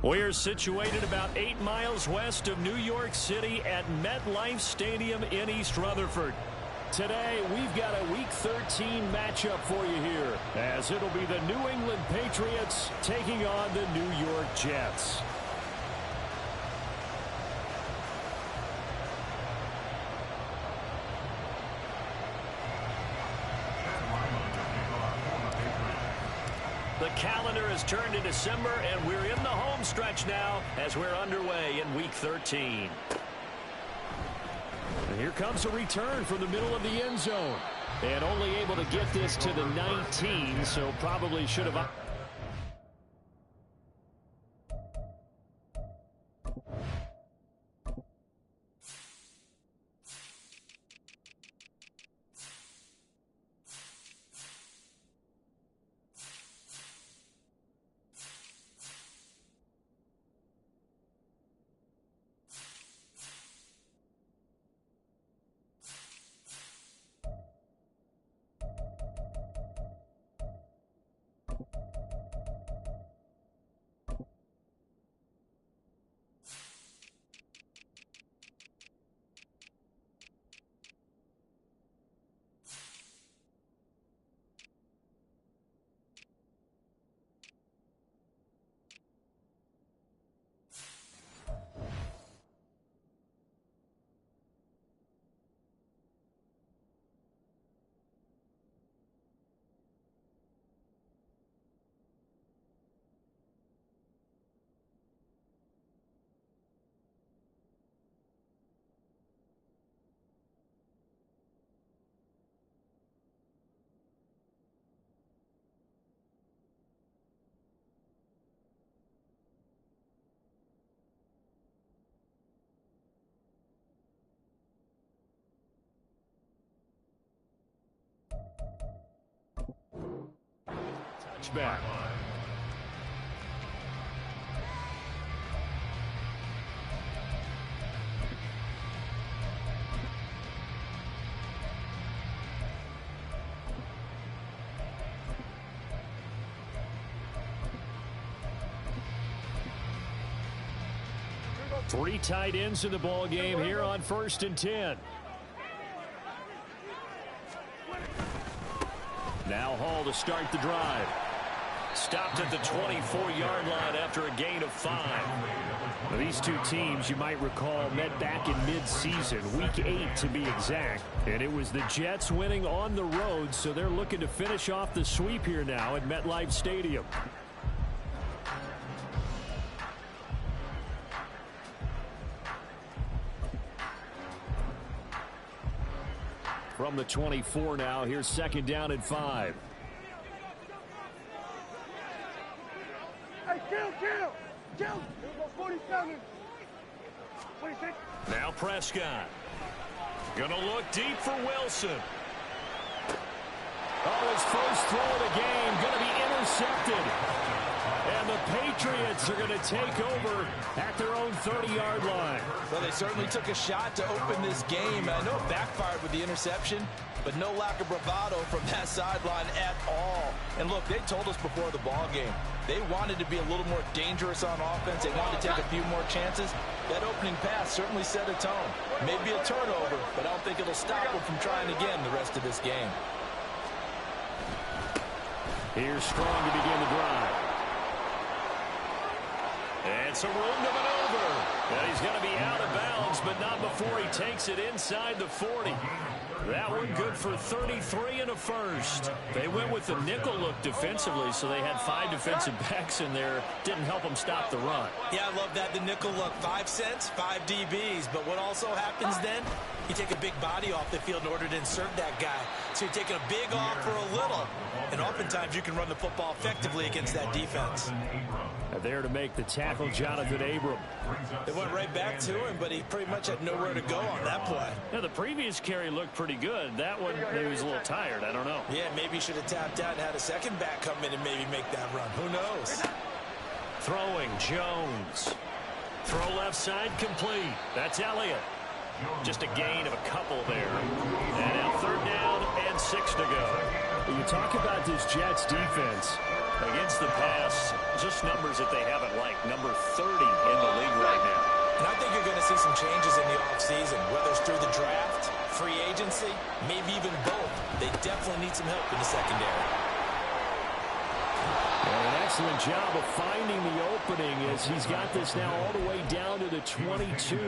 We're situated about 8 miles west of New York City at MetLife Stadium in East Rutherford. Today, we've got a Week 13 matchup for you here, as it'll be the New England Patriots taking on the New York Jets. The calendar has turned to December, and we're in the home stretch now as we're underway in Week 13. And here comes a return from the middle of the end zone. And only able to get this to the 19, so probably should have... Touchback. Three tight ends in the ball game here on 1st and 10. Now Hall to start the drive. Stopped at the 24-yard line after a gain of 5. Now, these two teams, you might recall, met back in mid-season, Week 8 to be exact. And it was the Jets winning on the road, so they're looking to finish off the sweep here now at MetLife Stadium. From the 24 now, here's 2nd down and 5. Hey, kill! 47. 26. Now Prescott. Gonna look deep for Wilson. Oh, his first throw of the game gonna be intercepted. And the Patriots are going to take over at their own 30-yard line. Well, they certainly took a shot to open this game. I know it backfired with the interception, but no lack of bravado from that sideline at all. And look, they told us before the ball game, they wanted to be a little more dangerous on offense. They wanted to take a few more chances. That opening pass certainly set a tone. Maybe a turnover, but I don't think it'll stop them from trying again the rest of this game. Here's Strong to begin the drive. And some room to maneuver. And he's going to be out of bounds, but not before he takes it inside the 40. That one good for 33 and a first. They went with the nickel look defensively, so they had 5 defensive backs in there. Didn't help them stop the run. Yeah, I love that, the nickel look. 5 cents, 5 DBs. But what also happens then, you take a big body off the field in order to insert that guy. So you're taking a big off for a little. And oftentimes you can run the football effectively against that defense. There to make the tackle, Jonathan Abram. They went right back to him, but he pretty much had nowhere to go on that play. Now, the previous carry looked pretty good. That one, he was a little tired. I don't know. Yeah, maybe he should have tapped out and had a second back come in and maybe make that run. Who knows? Throwing, Jones. Throw left side complete. That's Elliott. Just a gain of a couple there. And now 3rd down and 6 to go. You talk about this Jets defense. Against the pass, just numbers that they haven't liked. Number 30 in the league right now. And I think you're going to see some changes in the offseason, whether it's through the draft, free agency, maybe even both. They definitely need some help in the secondary. An excellent job of finding the opening as he's got this now all the way down to the 22.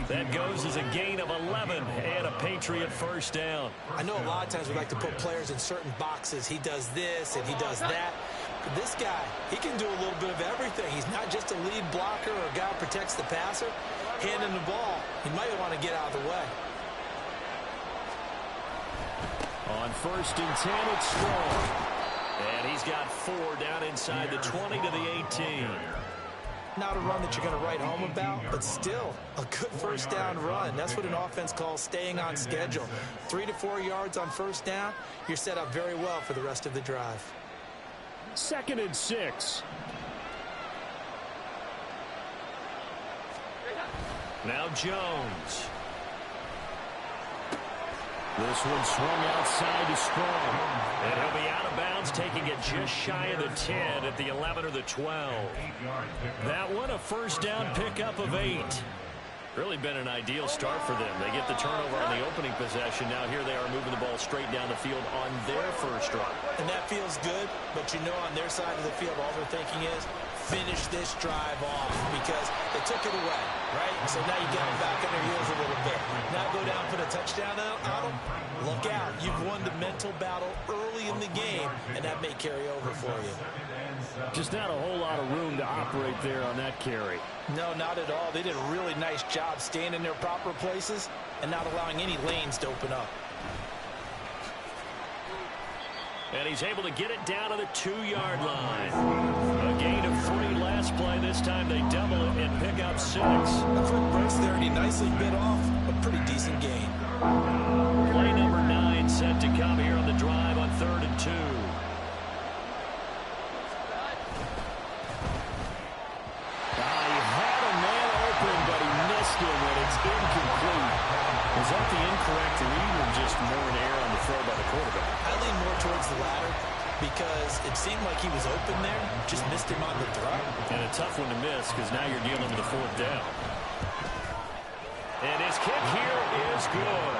That goes as a gain of 11 and a Patriot first down. I know a lot of times we like to put players in certain boxes. He does this and he does that. But this guy, he can do a little bit of everything. He's not just a lead blocker or a guy who protects the passer. Handing the ball, he might want to get out of the way. On 1st and 10, it's Strong. And he's got 4 down inside the 20 to the 18. Not a run that you're going to write home about, but still a good first down run. That's what an offense calls staying on schedule. 3 to 4 yards on first down, you're set up very well for the rest of the drive. 2nd and 6. Now Jones. This one swung outside to Strong. And he'll be out of bounds, taking it just shy of the 10 at the 11 or the 12. That one a first down pickup of 8. Really been an ideal start for them. They get the turnover on the opening possession. Now here they are moving the ball straight down the field on their first drive. And that feels good, but you know on their side of the field all they're thinking is finish this drive off because they took it away, right? So now you get them back on their heels a little bit. Now go down, put a touchdown on them. Look out. You've won the mental battle early in the game, and that may carry over for you. Just not a whole lot of room to operate there on that carry. No, not at all. They did a really nice job staying in their proper places and not allowing any lanes to open up. And he's able to get it down to the 2-yard line. A gain of 3 last play. This time they double it and pick up 6. A quick burst there, and he nicely bit off a pretty decent gain. Play number 9 set to come here on the drive on 3rd and 2. He had a man open, but he missed him, and it's incomplete. Was that the incorrect read or just more an error on the throw by the quarterback? I lean more towards the latter because it seemed like he was open there, just missed him on the throw. And a tough one to miss because now you're dealing with a 4th down. And his kick here is good.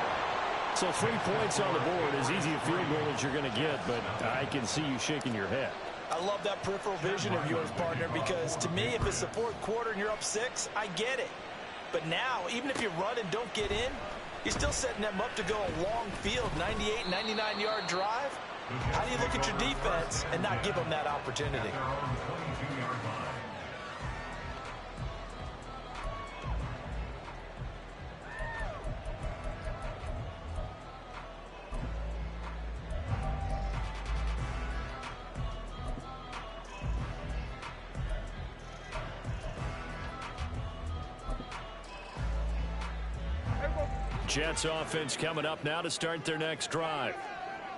So 3 points on the board, as easy a field goal as you're going to get, but I can see you shaking your head. I love that peripheral vision of yours, partner, because to me, if it's the 4th quarter and you're up 6, I get it. But now, even if you run and don't get in, you're still setting them up to go a long field, 98, 99-yard drive. How do you look at your defense and not give them that opportunity? Jets offense coming up now to start their next drive.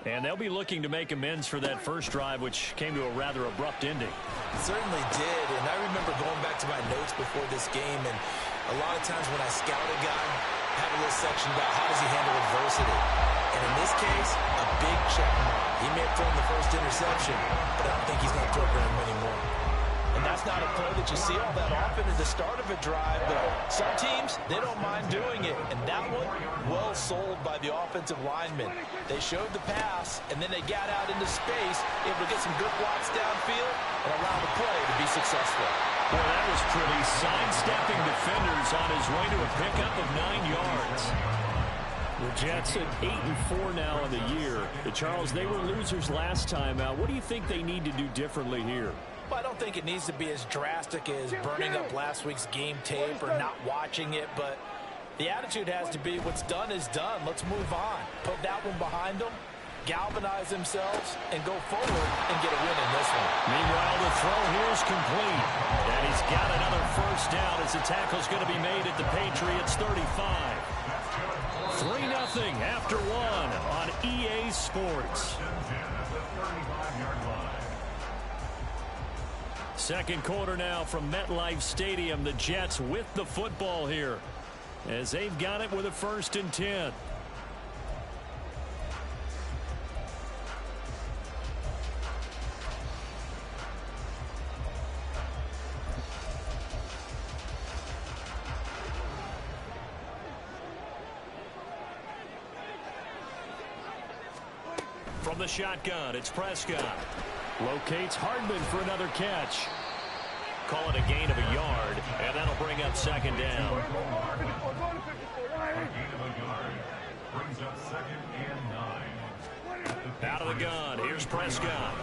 And they'll be looking to make amends for that first drive, which came to a rather abrupt ending. It certainly did, and I remember going back to my notes before this game, and a lot of times when I scout a guy, I have a little section about how does he handle adversity. And in this case, a big check mark. He may have thrown the first interception, but I don't think he's going to throw very many more. And that's not a play that you see all that often at the start of a drive, but some teams, they don't mind doing it. And that one, well sold by the offensive lineman. They showed the pass, and then they got out into space, able to get some good blocks downfield and allow the play to be successful. Well, that was pretty. Sidestepping defenders on his way to a pickup of 9 yards. The Jets at 8-4 now in the year. Charles, they were losers last time out. What do you think they need to do differently here? Well, I don't think it needs to be as drastic as burning up last week's game tape or not watching it, but the attitude has to be what's done is done. Let's move on. Put that one behind them, galvanize themselves, and go forward and get a win in this one. Meanwhile, the throw here is complete. And he's got another first down as the tackle's going to be made at the Patriots 35. 3-0 after 1 on EA Sports. Second quarter now from MetLife Stadium. The Jets with the football here as they've got it with a 1st and 10. From the shotgun, it's Prescott. Locates Hardman for another catch. Call it a gain of a yard, and that'll bring up second down. Brings up 2nd and 9. Out of the gun, here's Prescott.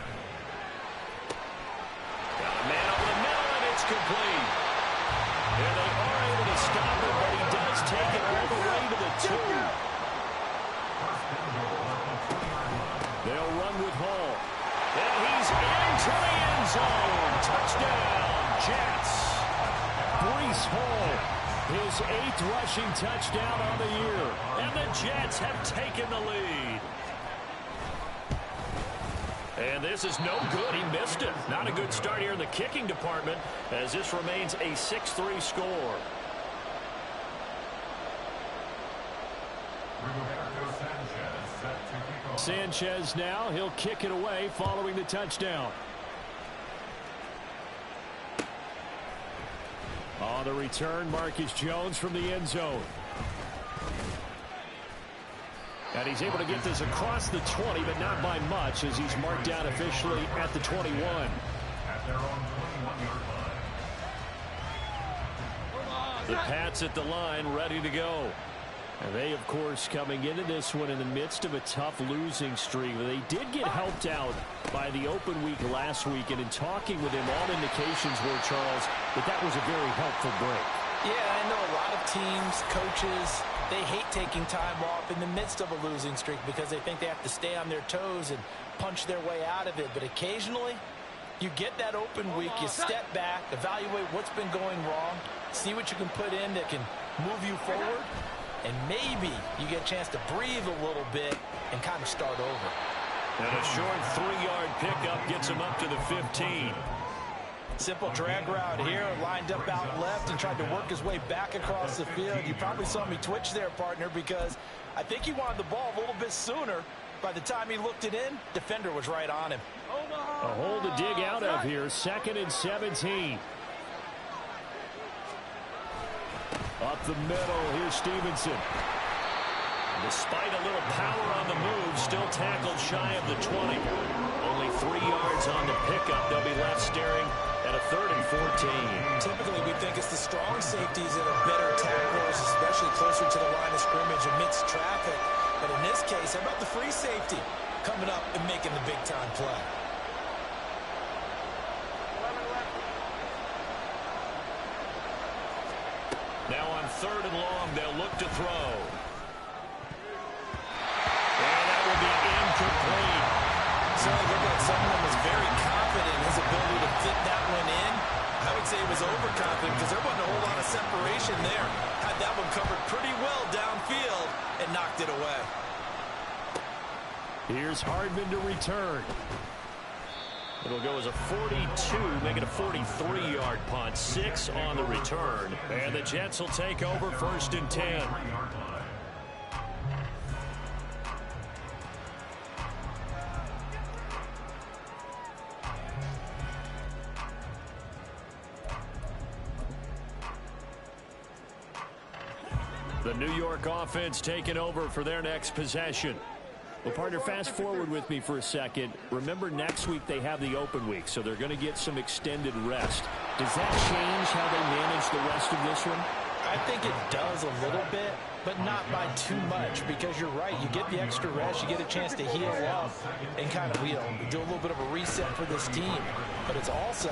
Got a man over the middle, and it's complete. And they are able to stop him, but he does take it all the way to the 2. They'll run with Hall. And he's into the end zone. Touchdown, Jets. Breece Hall, his 8th rushing touchdown on the year. And the Jets have taken the lead. And this is no good. He missed it. Not a good start here in the kicking department, as this remains a 6-3 score. Sanchez now, he'll kick it away following the touchdown. On the return, Marcus Jones from the end zone. And he's able to get this across the 20, but not by much, as he's marked down officially at the 21. At their own 21-yard line. The Pats at the line, ready to go. And they, of course, coming into this one in the midst of a tough losing streak. They did get helped out by the open week last week, and in talking with him, all indications were, Charles, that was a very helpful break. Yeah, I know a lot of teams, coaches, they hate taking time off in the midst of a losing streak because they think they have to stay on their toes and punch their way out of it. But occasionally, you get that open week, you step back, evaluate what's been going wrong, see what you can put in that can move you forward, and maybe you get a chance to breathe a little bit and kind of start over. And a short 3-yard pickup gets him up to the 15. Simple drag route here, lined up out left and tried to work his way back across the field. You probably saw me twitch there, partner, because I think he wanted the ball a little bit sooner. By the time he looked it in, defender was right on him. A hole to dig out of here, 2nd and 17. Up the middle, here's Stevenson. Despite a little power on the move, still tackled shy of the 20. Only 3 yards on the pickup. They'll be left staring at a 3rd and 14. Typically, we think it's the strong safeties that are better tacklers, especially closer to the line of scrimmage amidst traffic. But in this case, how about the free safety coming up and making the big-time play? Now on 3rd and long, they'll look to throw. And that will be incomplete. Certainly looked like someone was very confident in his ability to fit that one in. I would say he was overconfident because there wasn't a whole lot of separation there. Had that one covered pretty well downfield and knocked it away. Here's Hardman to return. It'll go as a 42, make it a 43-yard punt. 6 on the return. And the Jets will take over 1st and 10. The New York offense taking over for their next possession. Well, partner, fast forward with me for a second. Remember, next week they have the open week, so they're going to get some extended rest. Does that change how they manage the rest of this one? I think it does a little bit, but not by too much, because you're right. You get the extra rest, you get a chance to heal up and kind of, do a little bit of a reset for this team. But it's also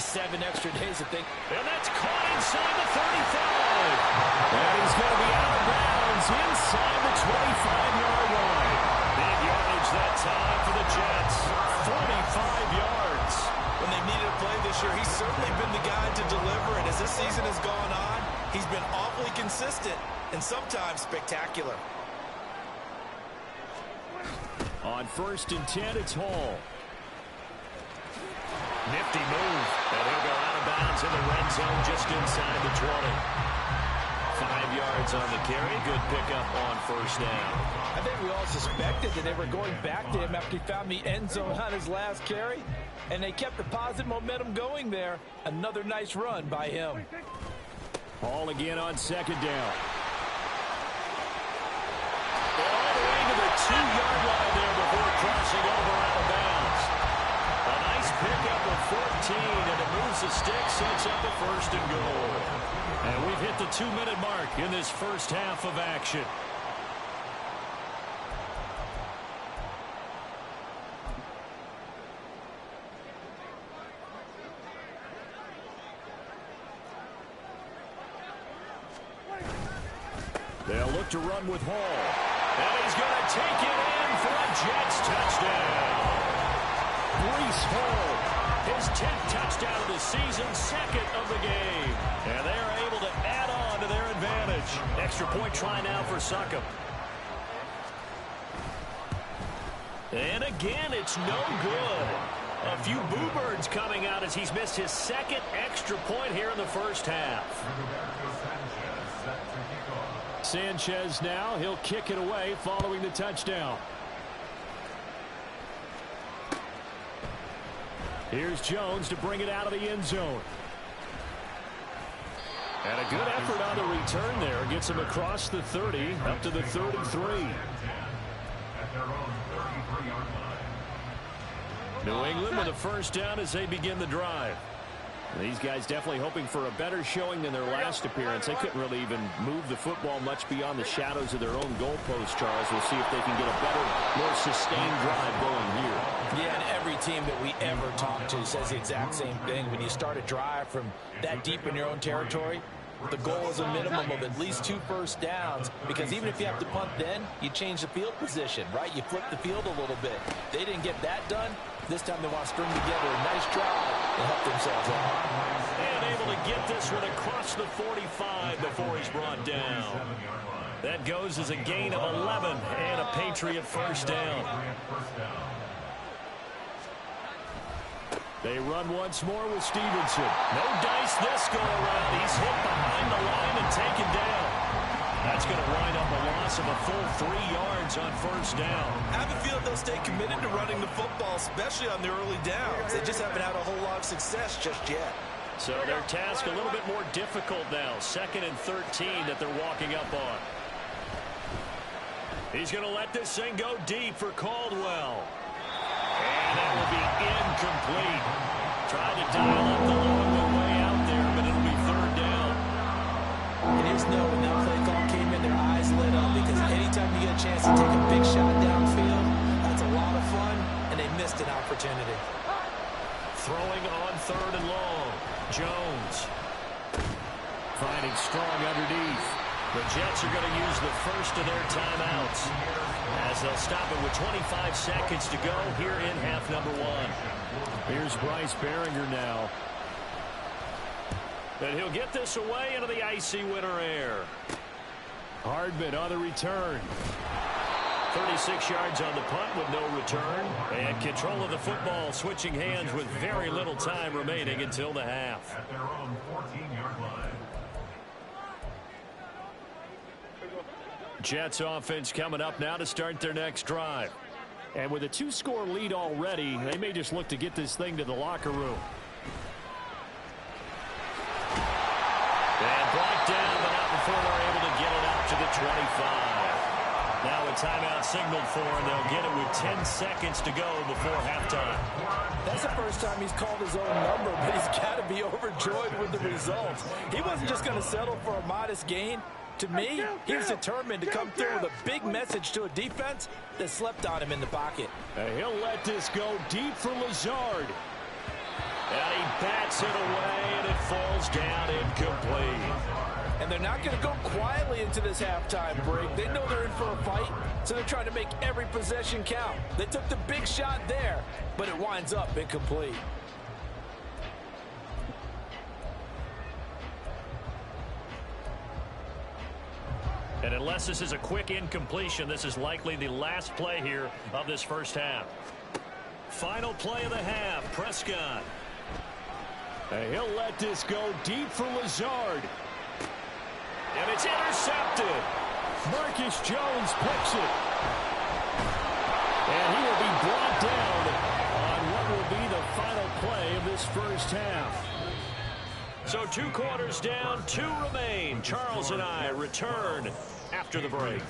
7 extra days to think. And that's caught inside the 35. And he's going to be out of bounds inside the 25-yard line. Big yardage that time for the Jets. 45 yards. When they needed a play this year, he's certainly been the guy to deliver it. As this season has gone on, he's been awfully consistent and sometimes spectacular. On 1st and 10, it's Hall. Nifty move. And he'll go out of bounds in the red zone just inside the 20. 5 yards on the carry. Good pickup on 1st down. I think we all suspected that they were going back to him after he found the end zone on his last carry. And they kept the positive momentum going there. Another nice run by him. Hall again on 2nd down. All the way to the 2-yard line there before crossing over out of bounds. A nice pickup of 14, and it moves the stick, sets up a first and goal. And we've hit the 2-minute mark in this first half of action. They'll look to run with Hall. And he's going to take it in for a Jets touchdown. Breece Hall, his 10th touchdown of the season, second of the game. And they are able to add on to their advantage. Extra point try now for Succop. And again, it's no good. A few boo birds coming out as he's missed his second extra point here in the first half. Sanchez now, he'll kick it away following the touchdown. Here's Jones to bring it out of the end zone. And a good effort on the return there. Gets him across the 30, up to the 33. New England with a first down as they begin the drive. These guys definitely hoping for a better showing than their last appearance. They couldn't really even move the football much beyond the shadows of their own goalpost, Charles. We'll see if they can get a better, more sustained drive going here. Yeah, and every team that we ever talk to says the exact same thing. When you start a drive from that deep in your own territory, the goal is a minimum of at least 2 first downs, because even if you have to punt then, you change the field position, right? You flip the field a little bit. They didn't get that done. This time they want to string together a nice drive and help themselves out. And able to get this one across the 45 before he's brought down. That goes as a gain of 11 and a Patriot first down. They run once more with Stevenson. No dice this go around. He's hit behind the line and taken down. That's going to wind up a loss of a full 3 yards on first down. I have a feeling they'll stay committed to running the football, especially on the early downs. They just haven't had a whole lot of success just yet. So their task a little bit more difficult now. 2nd and 13 that they're walking up on. He's going to let this thing go deep for Caldwell. And that will be incomplete. Tried to dial up the long way out there, but it'll be 3rd down. And here's no, when that play call came in, their eyes lit up, because anytime you get a chance to take a big shot downfield, that's a lot of fun, and they missed an opportunity. Throwing on 3rd and long. Jones finding strong underneath. The Jets are going to use the first of their timeouts as they'll stop it with 25 seconds to go here in half number 1. Here's Bryce Behringer now. And he'll get this away into the icy winter air. Hardman on the return. 36 yards on the punt with no return. And control of the football switching hands with very little time remaining until the half. At their own 14-yard line. Jets offense coming up now to start their next drive. And with a 2-score lead already, they may just look to get this thing to the locker room. And brought down, but not before they're able to get it out to the 25. Now a timeout signaled for, and they'll get it with 10 seconds to go before halftime. That's the first time he's called his own number, but he's got to be overjoyed with the results. He wasn't just going to settle for a modest gain. To me, he was determined to come through with a big message to a defense that slept on him in the pocket. And he'll let this go deep for Lazard. And he bats it away, and it falls down incomplete. And they're not going to go quietly into this halftime break. They know they're in for a fight, so they're trying to make every possession count. They took the big shot there, but it winds up incomplete. And unless this is a quick incompletion, this is likely the last play here of this first half. Final play of the half, Prescott. And he'll let this go deep for Lazard. And it's intercepted. Marcus Jones picks it. And he will be brought down on what will be the final play of this first half. So 2 quarters down, 2 remain. Charles and I return after the break.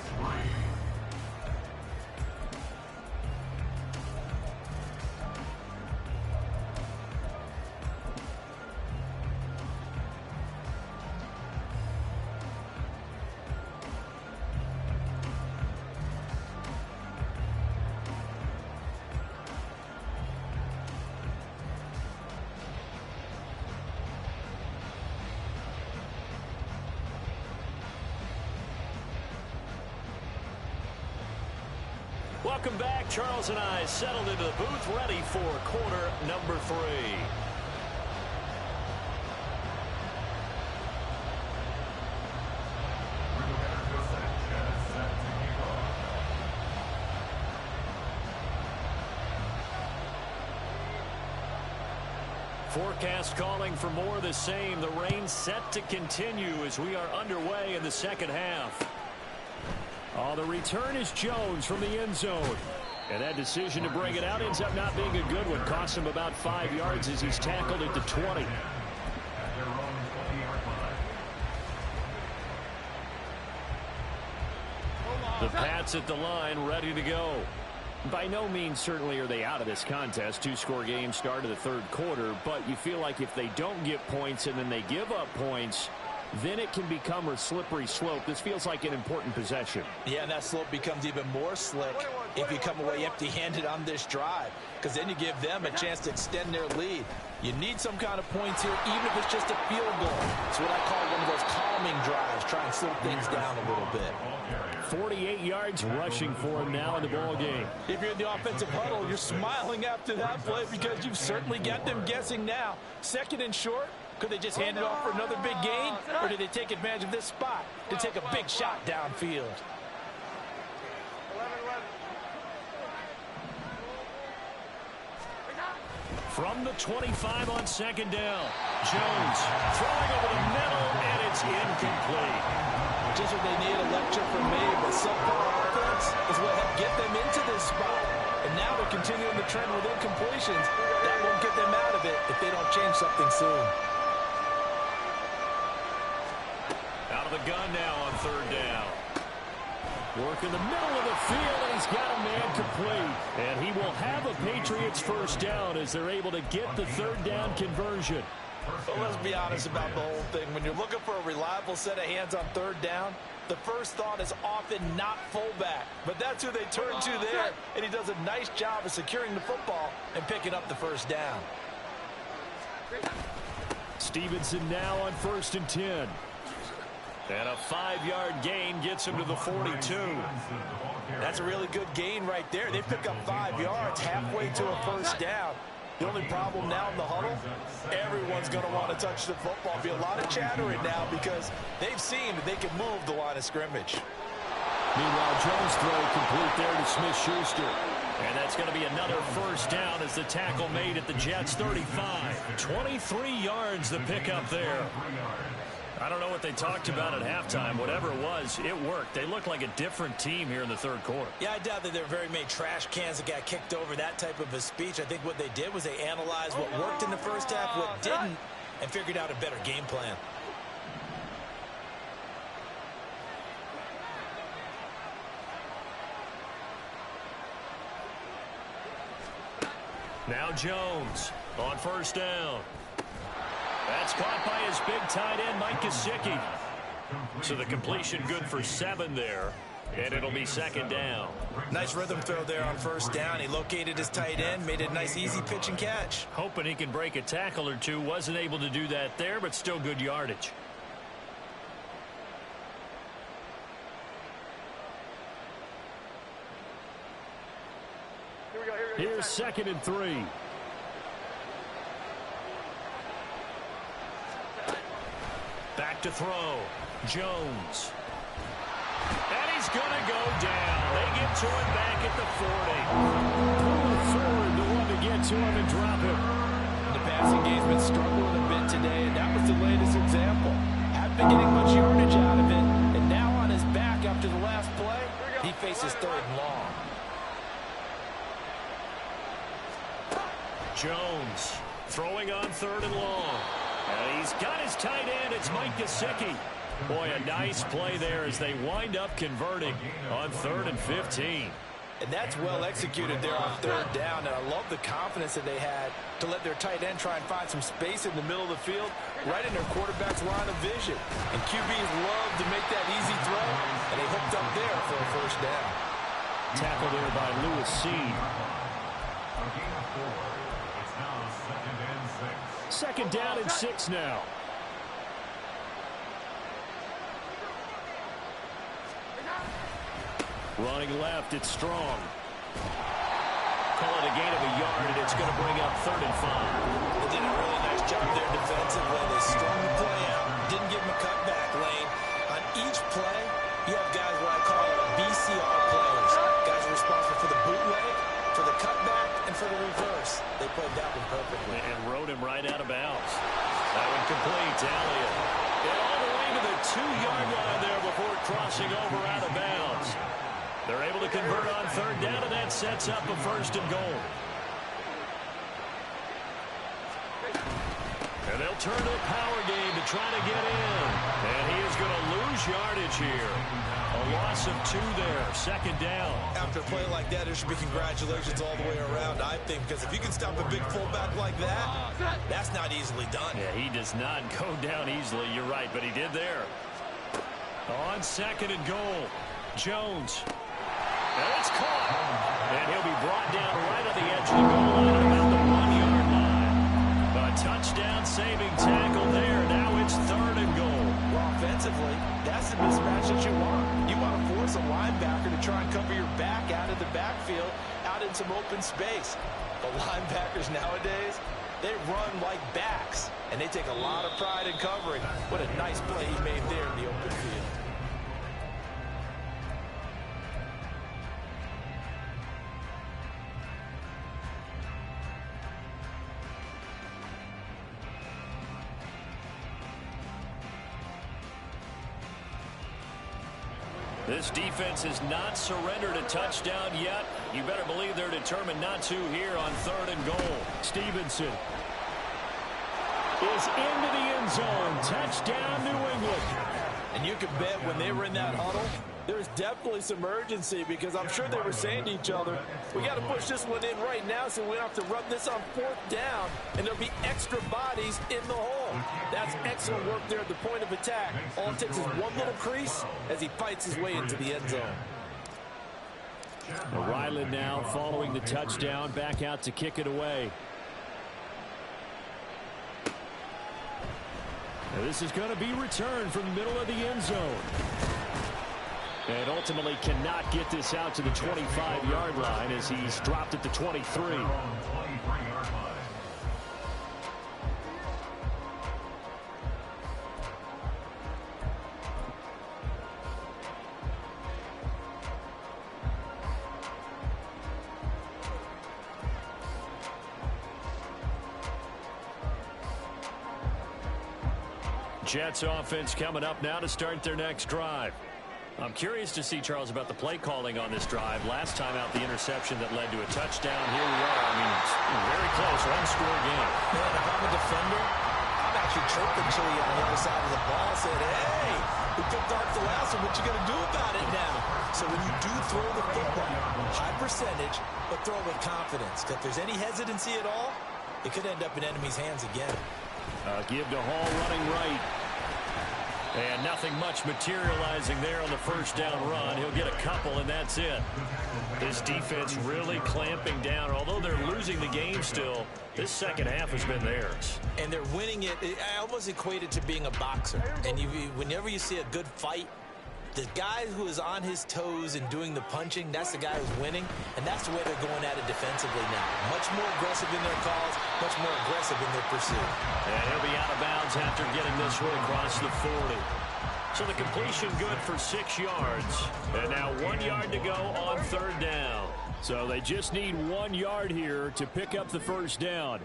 Welcome back. Charles and I settled into the booth, ready for quarter number 3. Forecast calling for more of the same. The rain set to continue as we are underway in the second half. Oh, the return is Jones from the end zone. And that decision to bring it out ends up not being a good one. Costs him about 5 yards as he's tackled at the 20. The Pats at the line, ready to go. By no means certainly are they out of this contest. 2-score game start of the third quarter, but you feel like if they don't get points and then they give up points, then it can become a slippery slope. This feels like an important possession. Yeah, and that slope becomes even more slick if you come away empty-handed on this drive, because then you give them a chance to extend their lead. You need some kind of points here, even if it's just a field goal. It's what I call one of those calming drives, try and slow things down a little bit. 48 yards rushing for him now in the ball game. If you're in the offensive huddle, you're smiling after that play because you've certainly got them guessing now. Second and short. Could they just hand it off for another big gain? Or did they take advantage of this spot to take a big shot downfield? From the 25 on second down. Jones throwing over the middle, and it's incomplete. Just what they need, a lecture from me, but subpar offense is what helped get them into this spot. And now they're continuing the trend with incompletions. That won't get them out of it if they don't change something soon. Out of the gun now on third down. Work in the middle of the field, and he's got a man complete. And he will have a Patriots first down as they're able to get the third down conversion. Well, let's be honest about the whole thing. When you're looking for a reliable set of hands on third down, the first thought is often not fullback. But that's who they turn to there, and he does a nice job of securing the football and picking up the first down. Stevenson now on 1st and 10. And a 5-yard gain gets him to the 42. That's a really good gain right there. They pick up 5 yards halfway to a first down. The only problem now in the huddle, everyone's going to want to touch the football. There'll be a lot of chattering now because they've seen that they can move the line of scrimmage. Meanwhile, Jones throw complete there to Smith-Schuster. And that's going to be another first down as the tackle made at the Jets' 35. 23 yards the pickup there. I don't know what they talked about at halftime. Whatever it was, it worked. They look like a different team here in the third quarter. Yeah, I doubt that there were very many trash cans that got kicked over, that type of a speech. I think what they did was they analyzed what worked in the first half, what didn't, and figured out a better game plan. Now Jones on first down. That's caught by his big tight end, Mike Gesicki. So the completion good for 7 there, and it'll be second down. Nice rhythm throw there on first down. He located his tight end, made a nice easy pitch and catch. Hoping he can break a tackle or two. Wasn't able to do that there, but still good yardage. Here's 2nd and 3. Back to throw. Jones. And he's going to go down. They get to him back at the 40. Ford, the one to get to him and drop him. The passing game's been struggling a bit today, and that was the latest example. Haven't been getting much yardage out of it, and now on his back after the last play, he faces 3rd and long. Jones throwing on 3rd and long. And he's got his tight end. It's Mike Gesicki. Boy, a nice play there as they wind up converting on 3rd and 15. And that's well executed there on 3rd down. And I love the confidence that they had to let their tight end try and find some space in the middle of the field, right in their quarterback's line of vision. And QBs love to make that easy throw, and they hooked up there for a first down. Tackled there by Lewis Seed. Second down and 6 now. Running left, it's Strong. Call it a gain of a yard, and it's going to bring up 3rd and 5. They did a really nice job there defensively. They strung the play out, didn't give him a cutback lane. On each play, you have guys what I call BCR players. Guys are responsible for the bootleg, for the cutback, and for the reverse. They played that one perfectly. And rode him right out of bounds. That one complete to Elliott. And all the way to the 2-yard line there before crossing over out of bounds. They're able to convert on 3rd down, and that sets up a 1st and goal. And they'll turn to the power game to try to get in. And he is going to lose yardage here. A loss of 2 there, 2nd down. After a play like that, there should be congratulations all the way around, I think, because if you can stop a big fullback like that, that's not easily done. Yeah, he does not go down easily. You're right, but he did there. On 2nd and goal, Jones. And it's caught. And he'll be brought down right at the edge of the goal line at about the 1-yard line. A touchdown-saving tackle there. Now it's 3rd and goal. Well, offensively, that's the mismatch that you want. You want to force a linebacker to try and cover your back out of the backfield, out in some open space. But linebackers nowadays, they run like backs, and they take a lot of pride in covering. What a nice play he made there in the open field. This defense has not surrendered a touchdown yet. You better believe they're determined not to here on 3rd and goal. Stevenson is into the end zone. Touchdown, New England. And you can bet when they were in that huddle, there's definitely some urgency because I'm sure they were saying to each other, we got to push this one in right now so we don't have to run this on 4th down, and there'll be extra bodies in the hole. That's excellent work there at the point of attack. All it takes is one little crease as he fights his way into the end zone. Ryland now following the touchdown, back out to kick it away. Now this is going to be returned from the middle of the end zone. And ultimately cannot get this out to the 25-yard line as he's dropped at the 23. Jets offense coming up now to start their next drive. I'm curious to see, Charles, about the play calling on this drive. Last time out, the interception that led to a touchdown. Here we are. I mean, it's very close, one-score game. Man, if I'm a defender, I'm actually chirping Chili on the other side of the ball, saying, hey, we picked off the last one. What you going to do about it now? So when you do throw the football, high percentage, but throw it with confidence. If there's any hesitancy at all, it could end up in enemy's hands again. Give to Hall running right. And nothing much materializing there on the 1st down run. He'll get a couple, and that's it. This defense really clamping down. Although they're losing the game still, this second half has been theirs. And they're winning it. I almost equate it to being a boxer. And whenever you see a good fight, the guy who is on his toes and doing the punching, that's the guy who's winning. And that's the way they're going at it defensively now. Much more aggressive in their calls, much more aggressive in their pursuit. And he'll be out of bounds after getting this one across the 40. So the completion good for 6 yards. And now 1 yard to go on 3rd down. So they just need 1 yard here to pick up the 1st down.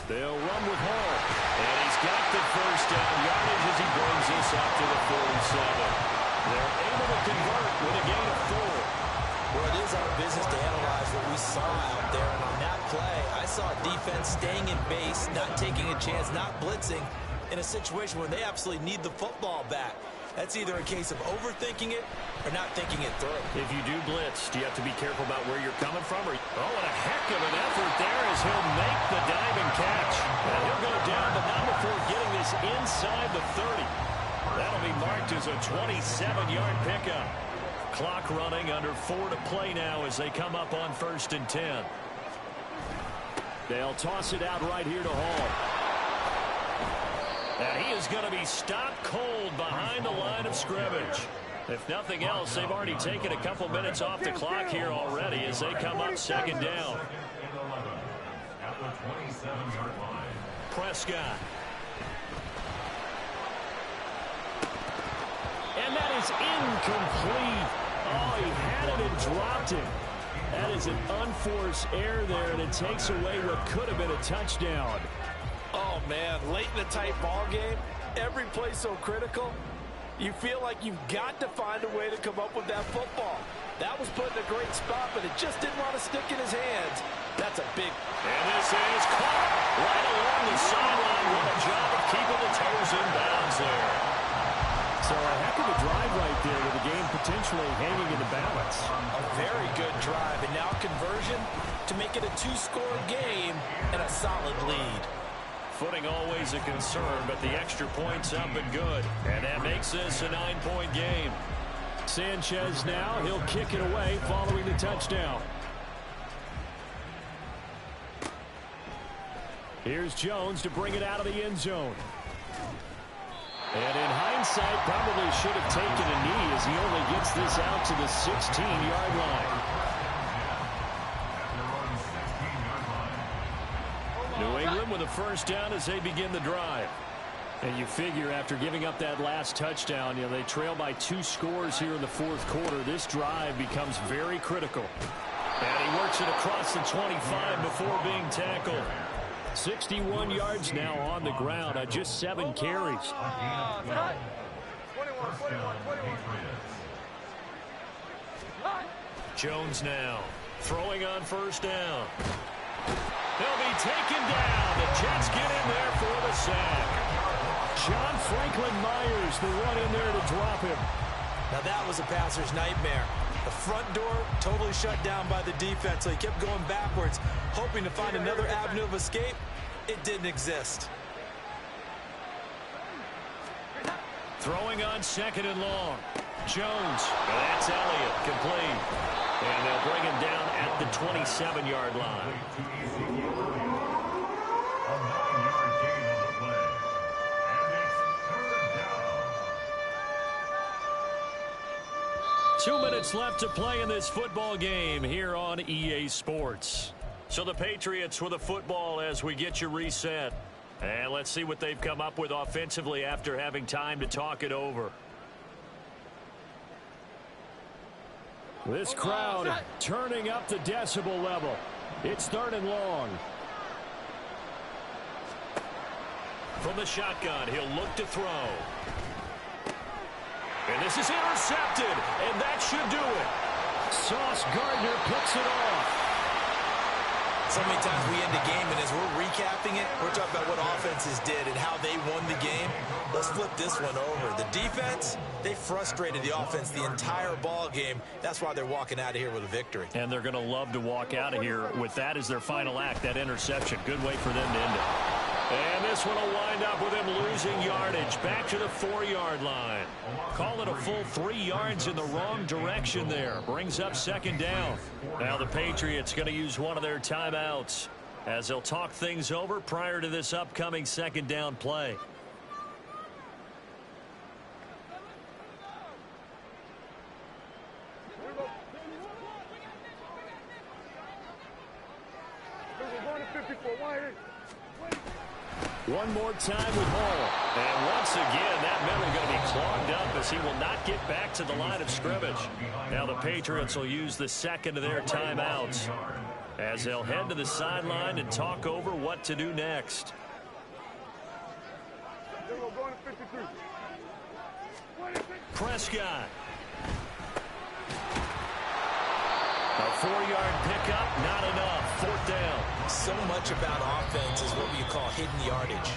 They'll run with Hall. And he's got the 1st down yardage as he brings this up to the 47. They're able to convert with a gain of 4. Well, it is our business to analyze what we saw out there. And on that play, I saw defense staying in base, not taking a chance, not blitzing in a situation where they absolutely need the football back. That's either a case of overthinking it or not thinking it through. If you do blitz, do you have to be careful about where you're coming from? Or, oh, and a heck of an effort there as he'll make the diving catch. And he'll go down, but not before getting this inside the 30. That'll be marked as a 27-yard pickup. Clock running, under 4 to play now as they come up on 1st and 10. They'll toss it out right here to Hall. And he is going to be stopped cold behind the line of scrimmage. If nothing else, they've already taken a couple minutes off the clock here already as they come up second down. At the 27-yard line. Prescott. And that is incomplete. Oh, he had it and dropped it. That is an unforced error there, and it takes away what could have been a touchdown. Oh, man, late in a tight ball game, every play so critical. You feel like you've got to find a way to come up with that football. That was put in a great spot, but it just didn't want to stick in his hands. That's a big... And this is caught right along the sideline. What a job of keeping the toes in bounds there. So a heck of a drive right there with the game potentially hanging in the balance. A very good drive, and now conversion to make it a two-score game and a solid lead. Footing always a concern, but the extra point's up and good. And that makes this a 9-point game. Sanchez now, he'll kick it away following the touchdown. Here's Jones to bring it out of the end zone. And in hindsight, probably should have taken a knee as he only gets this out to the 16-yard line. New England with a first down as they begin the drive. And you figure after giving up that last touchdown, they trail by 2 scores here in the fourth quarter. This drive becomes very critical. And he works it across the 25 before being tackled. 61 yards now on the ground on just 7 carries. Jones now throwing on first down. He'll be taken down. The Jets get in there for the sack. John Franklin Myers, the one in there to drop him. Now that was a passer's nightmare. The front door totally shut down by the defense, so he kept going backwards, hoping to find another avenue of escape. It didn't exist. Throwing on second and long. Jones. That's Elliott. Complete. And they'll bring him down at the 27-yard line. A 9-yard gain on the play. And it's 3rd down. 2 minutes left to play in this football game here on EA Sports. So the Patriots with the football as we get you reset. And let's see what they've come up with offensively after having time to talk it over. This crowd turning up the decibel level. It's 3rd and long. From the shotgun, he'll look to throw. And this is intercepted, and that should do it. Sauce Gardner picks it off. So many times we end the game, and as we're recapping it, we're talking about what offenses did and how they won the game. Let's flip this one over. The defense, they frustrated the offense the entire ball game. That's why they're walking out of here with a victory. And they're going to love to walk out of here with that as their final act, that interception. Good way for them to end it. And this one will wind up with him losing yardage back to the 4-yard line. Call it a full 3 yards in the wrong direction there. Brings up second down. Now the Patriots going to use one of their timeouts as they'll talk things over prior to this upcoming second down play. One more time with Hall. And once again, that middle going to be clogged up as he will not get back to the line of scrimmage. Now the Patriots will use the second of their timeouts as they'll head to the sideline and talk over what to do next. Prescott. A 4-yard pickup, not enough. 4th down. So much about offense is what you call hidden yardage.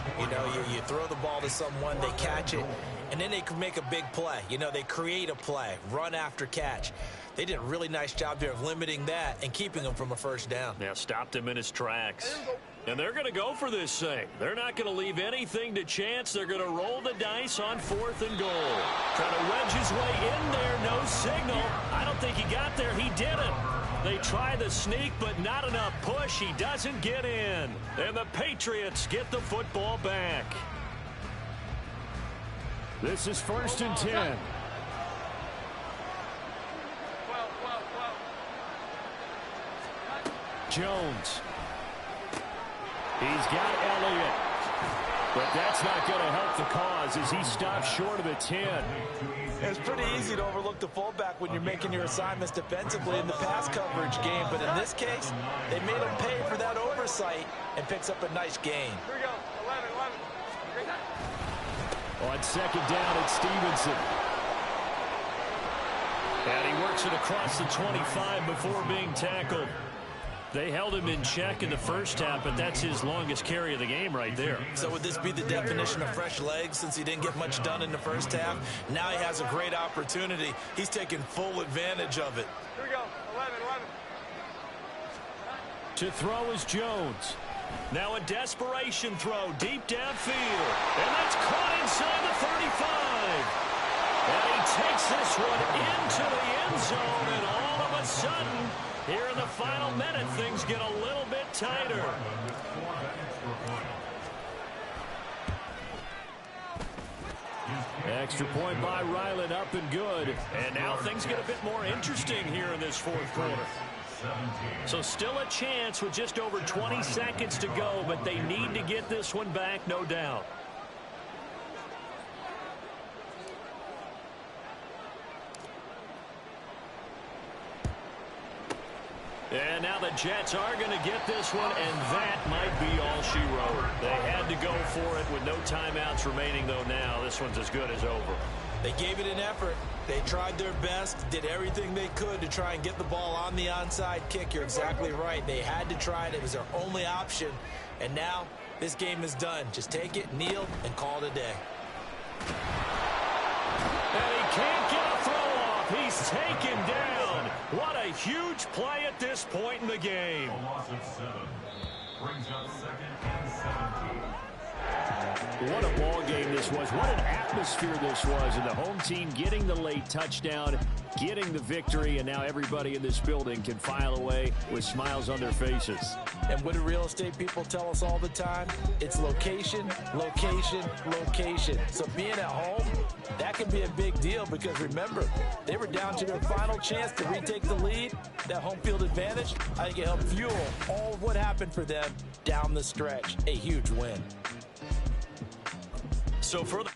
You throw the ball to someone, they catch it, and then they can make a big play. They create a play, run after catch. They did a really nice job there of limiting that and keeping them from a first down. Now stopped him in his tracks. And they're going to go for this thing. They're not going to leave anything to chance. They're going to roll the dice on 4th and goal. Trying to wedge his way in there. No signal. I don't think he got there. He didn't. They try the sneak, but not enough push. He doesn't get in. And the Patriots get the football back. This is 1st and 10. Jones. He's got Elliott. But that's not going to help the cause as he stops short of the 10. It's pretty easy to overlook the fullback when you're making your assignments defensively in the pass coverage game. But in this case, they made him pay for that oversight and picks up a nice gain. Here we go. 11. On second down, it's Stevenson. And he works it across the 25 before being tackled. They held him in check in the first half, but that's his longest carry of the game right there. So would this be the definition of fresh legs since he didn't get much done in the first half? Now he has a great opportunity. He's taking full advantage of it. Here we go. 11. To throw is Jones. Now a desperation throw deep downfield. And that's caught inside the 35. And he takes this one into the end zone, and all of a sudden, here in the final minute, things get a little bit tighter. Extra point by Ryland, up and good. And now things get a bit more interesting here in this fourth quarter. So still a chance with just over 20 seconds to go, but they need to get this one back, no doubt. And now the Jets are going to get this one, and that might be all she wrote. They had to go for it with no timeouts remaining, though now this one's as good as over. They gave it an effort. They tried their best, did everything they could to try and get the ball on the onside kick. You're exactly right. They had to try it. It was their only option. And now this game is done. Just take it, kneel, and call it a day. And he can't get a throw off. He's taken down. What a huge play at this point in the game. A loss of 7. Brings up 2nd and 17. What a ball game this was. What an atmosphere this was. And the home team getting the late touchdown, getting the victory, and now everybody in this building can file away with smiles on their faces. And what do real estate people tell us all the time? It's location, location, location. So being at home, that can be a big deal because remember, they were down to their final chance to retake the lead. That home field advantage, I think it helped fuel all of what happened for them down the stretch. A huge win. So for the